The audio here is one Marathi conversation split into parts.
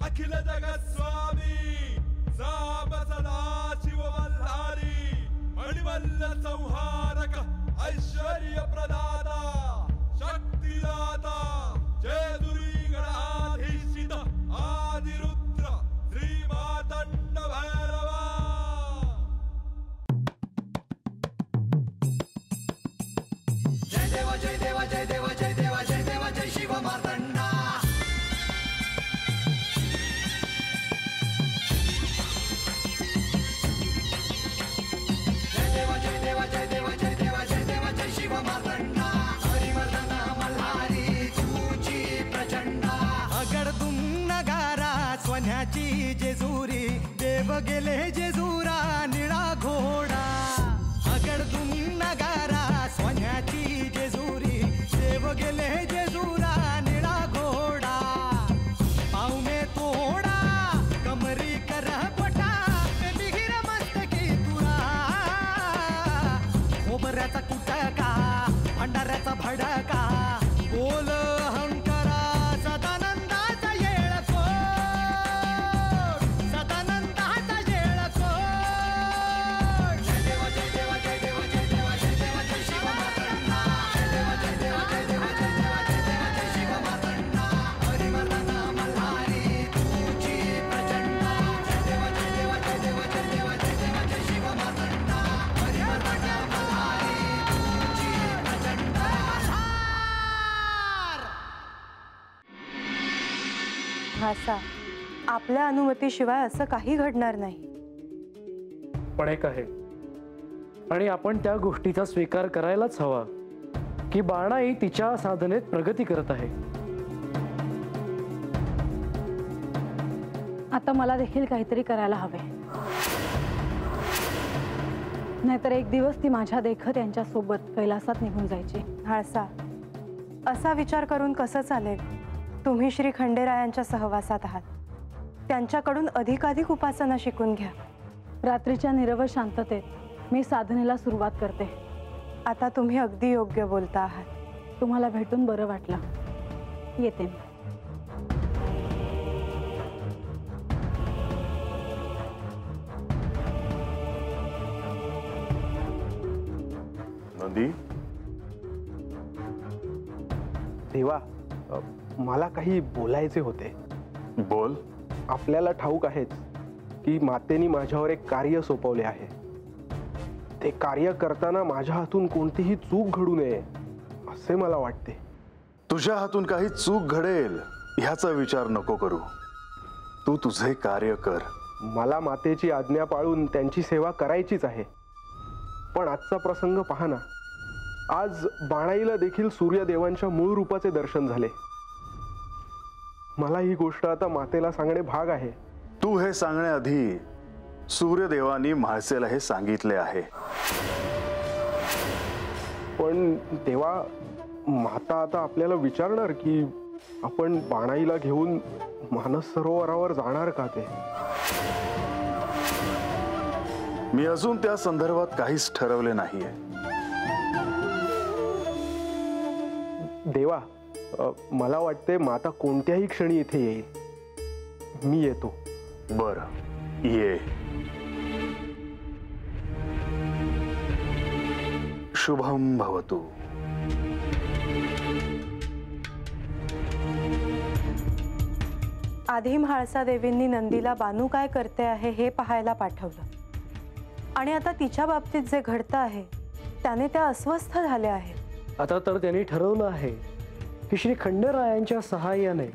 अखिल जगत स्वामी साम सदा शिव मल्हारी मणिमल्ल संहारक ऐश्वर्य प्रदाता शक्तिदाता जय दुरी गणाधीशित आदिरुद्र श्री मातंड भैरवा। जय देवा जय देवा जय देवा जय देवा जय देवा जय शिव मातंडा। जय देवा जय देवा जय देवा जय देवा जय देवा जय शिव मातंडा। हरिवर्धन मल्हारी तुझी प्रचंडा। अगडदुम नगारा सोन्याची जेजुरी देव गेले जेजुरा निळा घोडा। अगडदुम नगारा सोन्याची जेजुरी देव गेले जेजुरा निळा घोडा। पावने तोडा कमरी कर पटा मिहिर मस्तकी तुरा। खोबऱ्याचा कुटका भंडाऱ्याचा भडका बोल अहंकारा सदानंदाचा येळकोट। सदानंदाचा येळकोट। जय देवा जय देवा जय देवा जय देवा जय देवा जय शिव मातंडा। जय देवा जय देवा जय देवा जय देवा जय देवा जय शिव मातंडा। हरिवर्धन मल्हारी तुझी प्रचंडा। जय देवा जय देवा जय देवा जय देवा जय देवा जय शिव मातंडा। हरिवर्धन मल्हारी तुझी प्रचंडा। भासा आपल्या अनुमतीशिवाय असं काही घडणार नाही। पण एक आहे आणि आपण त्या गोष्टीचा स्वीकार करायलाच हवा की बाणाई तिच्या साधनेत प्रगती करत आहे। आता मला देखील काहीतरी करायला हवे, नाहीतर एक दिवस ती माझ्या देखत यांच्या सोबत कैलासात निघून जायची। हाळसा असा विचार करून कसं चालेल? तुम्ही श्री खंडेरायांच्या सहवासात आहात, त्यांच्याकडून अधिकाधिक उपासना शिकून घ्या। रात्रीच्या निरव शांततेत मी साधनेला सुरुवात करते। आता तुम्ही अगदी योग्य बोलता आहात। तुम्हाला भेटून बरं वाटलं, येते मी। नंदी देवा मला काही बोलायचे होते। बोल। आपल्याला ठाऊक आहेच की मातेनी माझ्यावर एक कार्य सोपवले आहे। ते कार्य करताना माझ्या हातून कोणतीही चूक घडू नये असे मला वाटते। तुझ्या हातून काही चूक घडेल ह्याचा विचार नको करू, तू तुझे कार्य कर। मला मातेची आज्ञा पाळून त्यांची सेवा करायचीच आहे। पण आजचा प्रसंग पहा ना, आज बाणाईला देखील सूर्यदेवांच्या मूळ रूपाचे दर्शन झाले। मला ही गोष्ट आता मातेला सांगणे भाग आहे। तू हे सांगण्याआधी सूर्यदेवानी म्हाळसेला हे सांगितले आहे। पण देवा, माता आता आपल्याला विचारणार की आपण बाणाईला घेऊन मानस सरोवरावर जाणार का ते? मी अजून त्या संदर्भात काहीच ठरवले नाहीये। देवा, मला वाटते माता कोणत्याही क्षणी इथे येईल। मी येतो। बरं, ये। शुभम भवतु। आधी म्हाळसा देवींनी नंदीला बानू काय करते आहे हे पाहायला पाठवलं, आणि आता तिच्या बाबतीत जे घडतं आहे त्याने त्या अस्वस्थ झाल्या आहेत। आता तर त्यांनी ठरवलं आहे की श्री खंडेरायांच्या सहाय्याने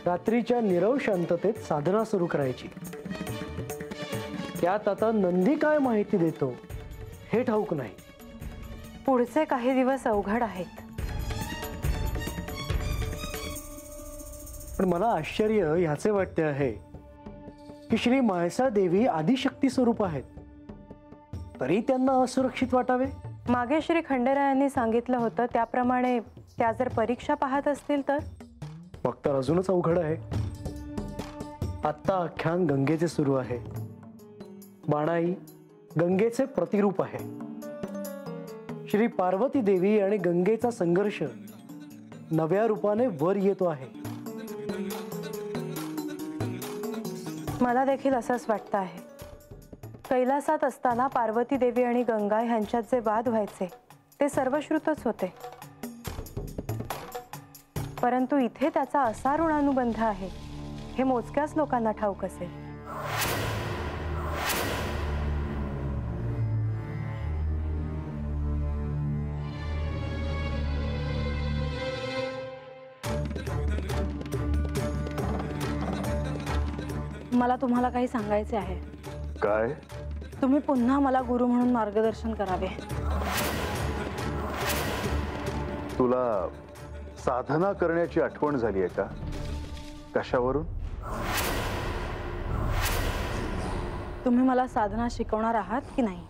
रात्रीच्या निरव शांततेत साधना सुरू करायची। त्यात आता नंदी काय माहिती देतो हे ठाऊक नाही। पुढचे काही दिवस अवघड आहेत। पण मला आश्चर्य ह्याचे वाटते आहे की श्री म्हाळसा देवी आदिशक्ती स्वरूप आहेत, तरी त्यांना असुरक्षित वाटावे। मागे श्री खंडेरायांनी सांगितलं होतं त्याप्रमाणे त्या जर परीक्षा पाहत असतील तर? मग तर अजूनच अवघड आहे। आत्ता आख्यान गंगेचे सुरू आहे। बाणाई गंगेचे प्रतिरूप आहे। श्री पार्वती देवी आणि गंगेचा संघर्ष नव्या रूपाने वर येतो आहे। मला देखील असंच वाटतं आहे. कैलासात असताना पार्वती देवी आणि गंगा ह्यांच्यात जे वाद व्हायचे ते सर्वश्रुतच होते, परंतु इथे त्याचा असा ऋणानुबंध आहे हे मोजक्याच लोकांना ठाऊक असेल. मला तुम्हाला काही सांगायचे आहे. काय? तुम्ही पुन्हा मला गुरु म्हणून मार्गदर्शन करावे. तुला साधना करण्याची आठवण झाली आहे का? कशावरून? तुम्ही मला साधना शिकवणार आहात की नाही?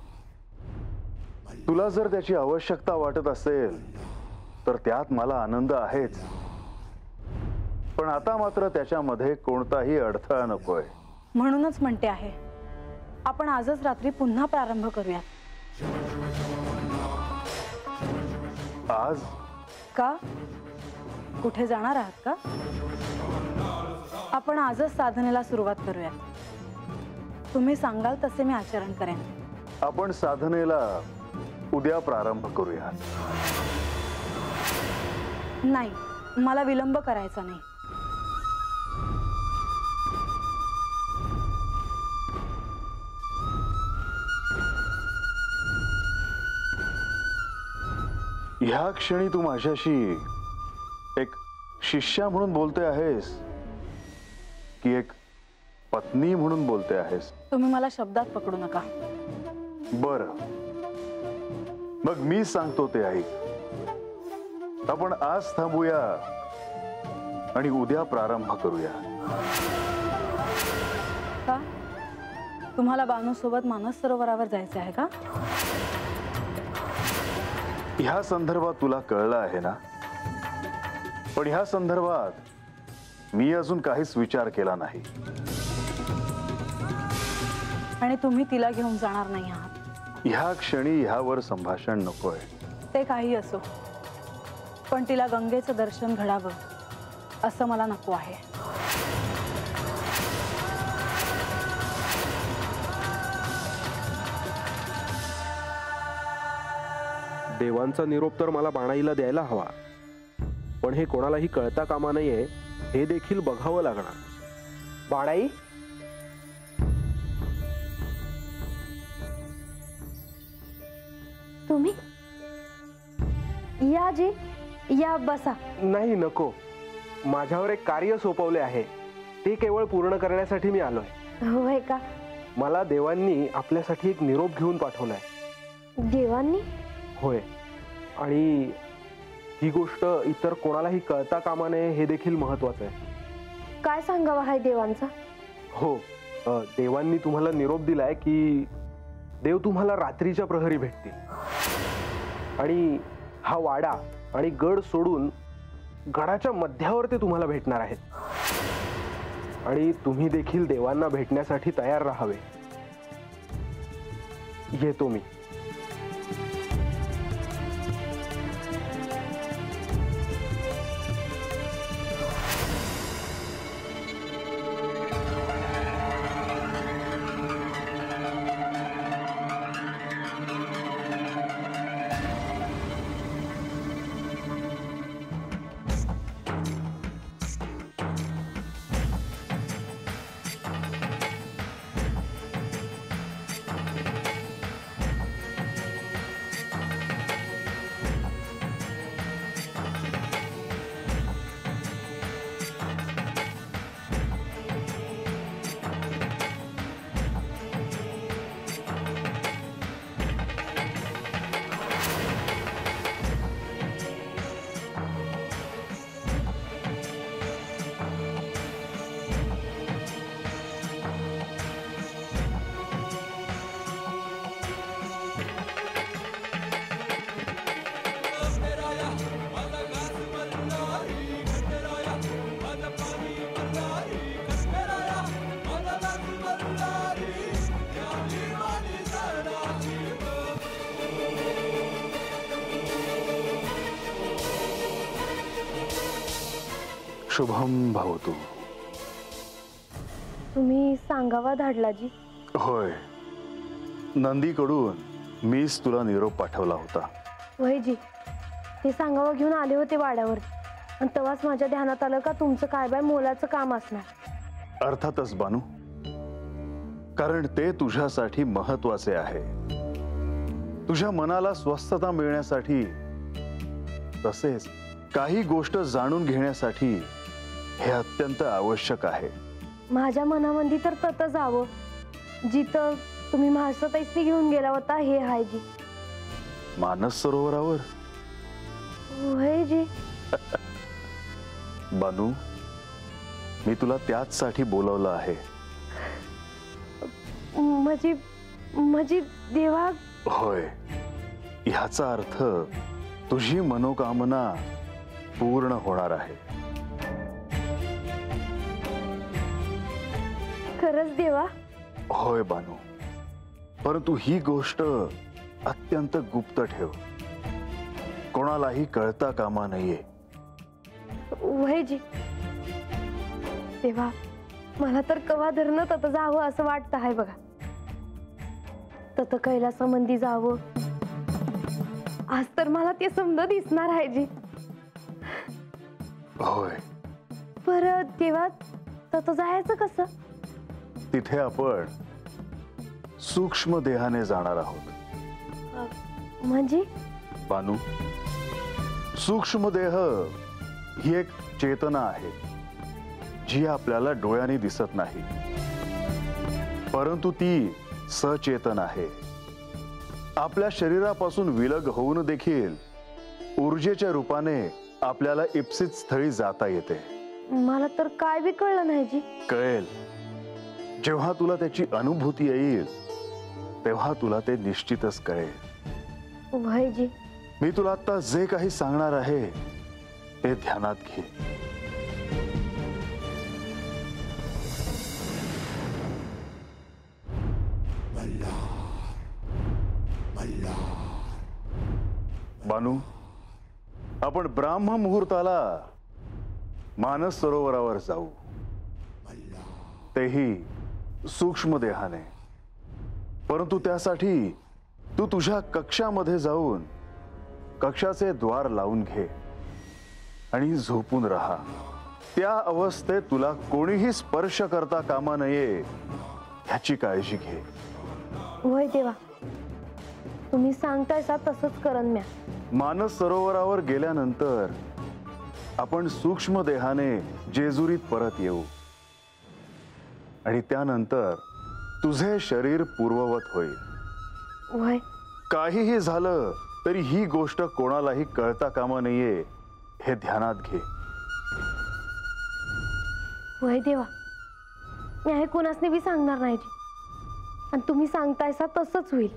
तुला जर त्याची आवश्यकता वाटत असेल तर त्यात मला आनंद आहेच, पण आता मात्र त्याच्यामध्ये कोणताही अडथळा नकोय. म्हणूनच म्हणते आहे, आपण आजच रात्री पुन्हा प्रारंभ करूयात. आज? का? कुठे जाणार आहात का? आपण आजच साधनेला सुरुवात करूयात. तुम्ही सांगाल तसे मी आचरण करेन. आपण साधनेला उद्या प्रारंभ करूया. नाही, मला विलंब करायचा नाही. ह्या क्षणी तू माझ्याशी एक शिष्या म्हणून बोलते आहेस की एक पत्नी म्हणून बोलते आहेस? तुम्ही मला शब्दात पकडू नका. बरं, मग मी सांगतो ते ऐक. आपण आज थांबूया आणि उद्या प्रारंभ करूया. का? तुम्हाला बानू सोबत मानस सरोवरावर जायचे आहे का? ह्या संदर्भात तुला कळलं आहे ना, पण ह्या संदर्भात मी अजून काहीच विचार केला नाही. आणि तुम्ही तिला घेऊन जाणार नाही आहात? ह्या क्षणी ह्यावर संभाषण नकोय. ते काही असो, पण तिला गंगेचं दर्शन घडावं असं मला नको आहे. देवांचा निरोप तर मला बाणाईला द्यायला हवा, पण हे कोणालाही कळता कामा नये हे देखील बघावं लागणार. बाणाई, तुम्ही या जी, या बसा. नाही नको, माझ्यावर एक कार्य सोपवले आहे, ते केवळ पूर्ण करण्यासाठी मी आलोय. होय का? मला देवांनी आपल्यासाठी एक निरोप घेऊन पाठवलाय. देवांनी? होय, आणि ही गोष्ट इतर कोणालाही कळता कामा नये हे देखील महत्वाचं आहे. काय सांगावं आहे देवांचा? हो, देवांनी तुम्हाला निरोप दिलाय की देव तुम्हाला रात्रीच्या प्रहरी भेटतील, आणि हा वाडा आणि गड सोडून गडाच्या मध्यावर ते तुम्हाला भेटणार आहेत. आणि तुम्ही देखील देवांना भेटण्यासाठी तयार राहावे. येतो मी. शुभम भवतु. तुम्ही सांगावा धाडलाजी? होय, नंदीकडून मीच तुला निरोप पाठवला होता. वयजी, ते सांगावा घेऊन आले होते वाड्यावर आणि तेव्हाच माझ्या ध्यानात आलं का तुमचं काय बाय मोलाचं काम असणार. अर्थातच बानू, कारण ते तुझ्यासाठी महत्वाचे आहे. तुझ्या मनाला स्वस्थता मिळण्यासाठी तसेच काही गोष्ट जाणून घेण्यासाठी हे अत्यंत आवश्यक आहे. माझ्या मनामध्ये तर तत जावं जिथं तुम्ही म्हाळसताईसनी घेऊन गेला होता हे हाय जी. मानस सरोवरावर? होय जी. बानू, मी तुला त्याच साठी बोलवलं आहे. माझी देवा. होय, ह्याचा अर्थ तुझी मनोकामना पूर्ण होणार आहे. खरंच देवा? होय बानू, परंतु ही गोष्ट अत्यंत गुप्त ठेव. कोणालाही कळता कामा नाहीये. वय जी. देवा, मला तर कवा धरणं तत जावं असं वाटतं आहे बघा. तत कैलासामंदी जावं. आज तर मला ते समजा दिसणार आहे जी. होय. परत देवा, तत जायचं कसं? तिथे आपण सूक्ष्म देहाने जाणार आहोत. म्हणजे? बानू, सूक्ष्म देह ही एक चेतना आहे जी आपल्याला डोळ्यांनी दिसत नाही, परंतु ती सचेतन आहे. आपल्या शरीरापासून विलग होऊन देखील ऊर्जेच्या रूपाने आपल्याला इप्सित स्थळी जाता येते. मला तर काय बी कळलं नाही जी. कळेल. जेव्हा तुला त्याची अनुभूती येईल तेव्हा तुला ते निश्चितच कळेल. वय जी. मी तुला आता जे काही सांगणार आहे ते ध्यानात घे. बानू, आपण ब्राह्म मुहूर्ताला मानस सरोवरावर जाऊ, तेही सूक्ष्म देहाने. परंतु त्यासाठी तू तुझ्या कक्षामध्ये जाऊन कक्षाचे द्वार लावून घे आणि झोपून राहा. त्या अवस्थेत तुला कोणीही स्पर्श करता कामा नये ह्याची काळजी घे. वय देवा, तुम्ही सांगतायसा तसंच करन म्या. मानस सरोवरावर गेल्यानंतर आपण सूक्ष्म देहाने जेजुरीत परत येऊ आणि त्यानंतर तुझे शरीर पूर्ववत होईल. वय. काहीही झालं तरी ही गोष्ट कोणालाही कळता कामा नये हे ध्यानात घे. वय देवा, मी हे कोणासने बी सांगणार नाही जी. आणि तुम्ही सांगतायसा तसंच होईल.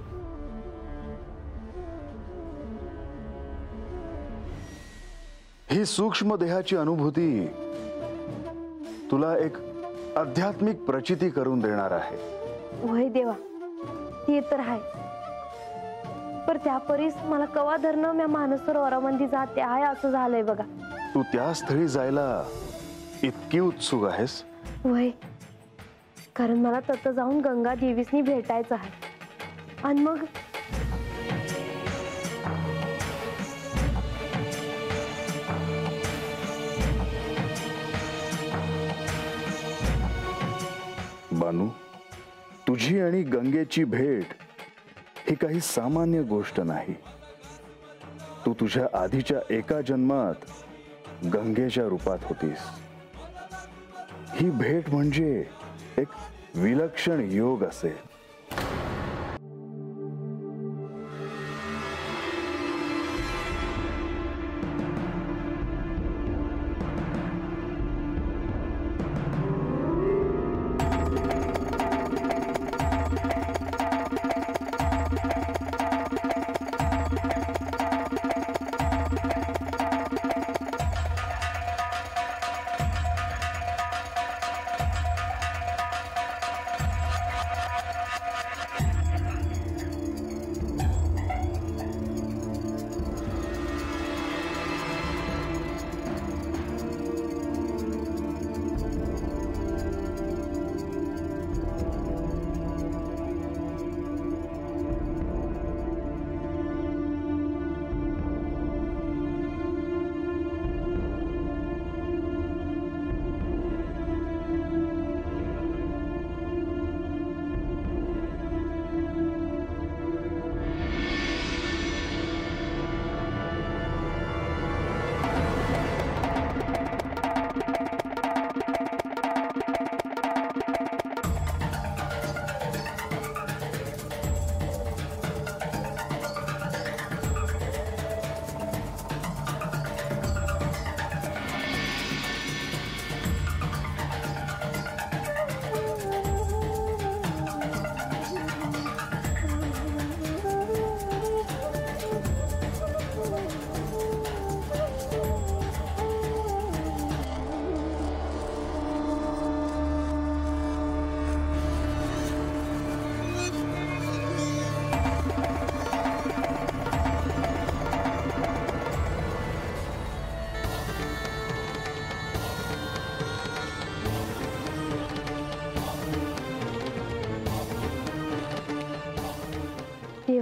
ही सूक्ष्म देहाची अनुभूती तुला एक आध्यात्मिक प्रचिती करून देणार आहे. वय देवा, ते तर आहे. पर त्या परीस मला कवा धरणं म्या मानस सरोवरामध्ये जाते आहे असं झालंय बघा. तू त्या स्थळी जायला इतकी उत्सुक आहेस? वय, कारण मला तत जाऊन गंगा देवीसनी भेटायचं आहे. आणि मग बानू, तुझी आणि गंगेची भेट ही काही सामान्य गोष्ट नाही. तू तुझ्या आधीच्या एका जन्मात गंगेच्या रूपात होतीस. ही भेट म्हणजे एक विलक्षण योग असेल.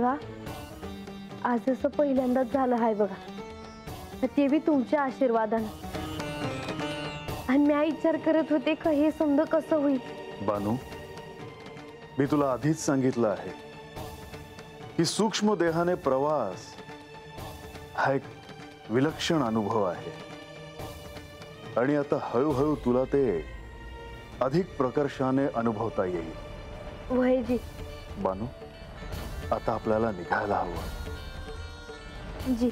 देवा, आज असं पहिल्यांदाच झालं आहे बघा, ते बी तुमच्या आशीर्वादानं. आणि मी विचार करत होते का हे समजा कसं होईल. बानू, मी तुला आधीच सांगितलं आहे की सूक्ष्म देहाने प्रवास हा एक विलक्षण अनुभव आहे आणि आता हळूहळू तुला ते अधिक प्रकर्षाने अनुभवता येईल. वयजी. बानू, आता आपल्याला निघायला हवं. जी.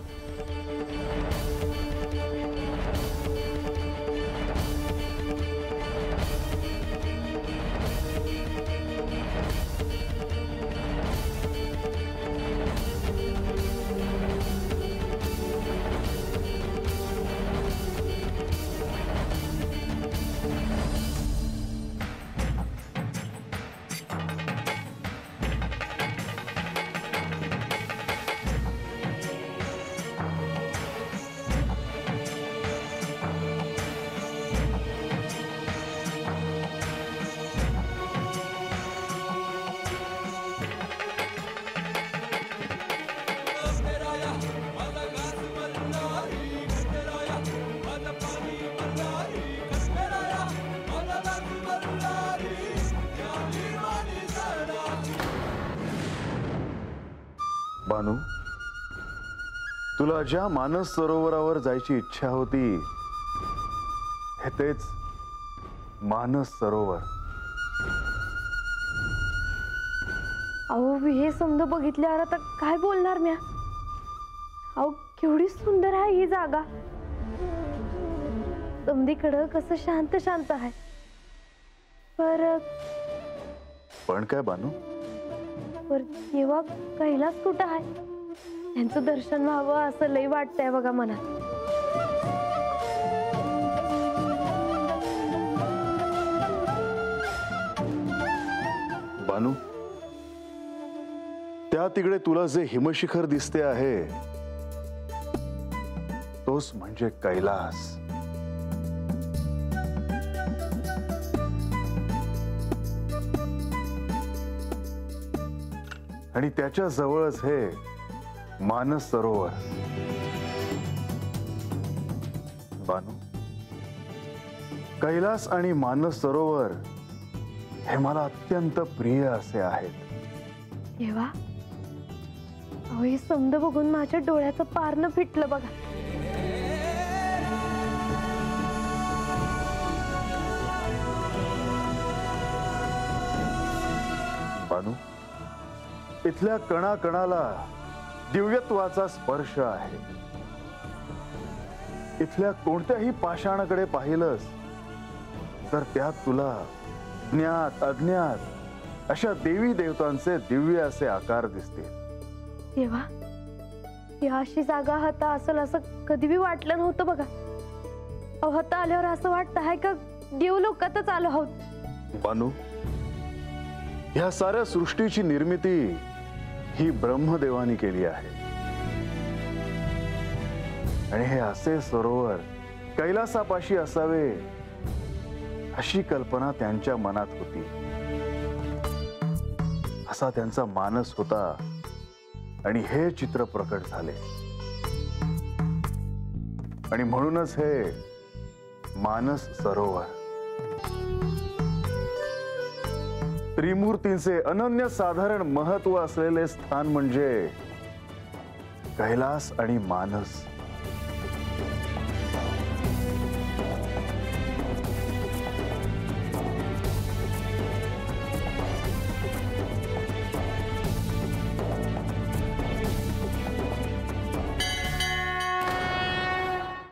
बानू, तुला ज्या मानस सरोवरावर जायची इच्छा होती हे तेच मानस सरोवर. अहो, मी हे समजा बघितल्यावर आता काय बोलणार म्या. अहो, केवढी सुंदर आहे ही जागा. समधीकडं कसं शांत शांत आहे. पण काय बानू, पर तेव्हा कैलास कुठं आहे? त्यांचं दर्शन व्हावं असं लई वाटतंय बघा मनात. बानू, त्या तिकडे तुला जे हिमशिखर दिसते आहे तोच म्हणजे कैलास. आणि त्याच्या जवळच हे मानस सरोवर. बानू, कैलास आणि मानस सरोवर हे मला अत्यंत प्रिय असे आहेत. तेव्हा अहो, हे समद बघून माझ्या डोळ्याचं पारणं फिटलं बघा. बानू, इथल्या कणाकणाला दिव्यत्वाचा स्पर्श आहे. इथल्या कोणत्याही पाषाणाकडे पाहिलंस तर त्यात तुला ज्ञात अज्ञात अशा देवी देवतांचे दिव्य असे आकार दिसतील. तेव्हा ही अशी जागा हता असेल असं कधी बी वाटलं नव्हतं बघा. अहो, हता आल्यावर असं वाटतं आहे का देव लोकातच आलो आहोत. बानू, ह्या साऱ्या सृष्टीची निर्मिती ही ब्रह्मदेवानी केली आहे आणि हे असे सरोवर कैलासापाशी असावे अशी कल्पना त्यांच्या मनात होती. असा त्यांचा मानस होता आणि हे चित्र प्रकट झाले. आणि म्हणूनच हे मानस सरोवर त्रिमूर्तींचे अनन्यसाधारण महत्व असलेले स्थान म्हणजे कैलास आणि मानस.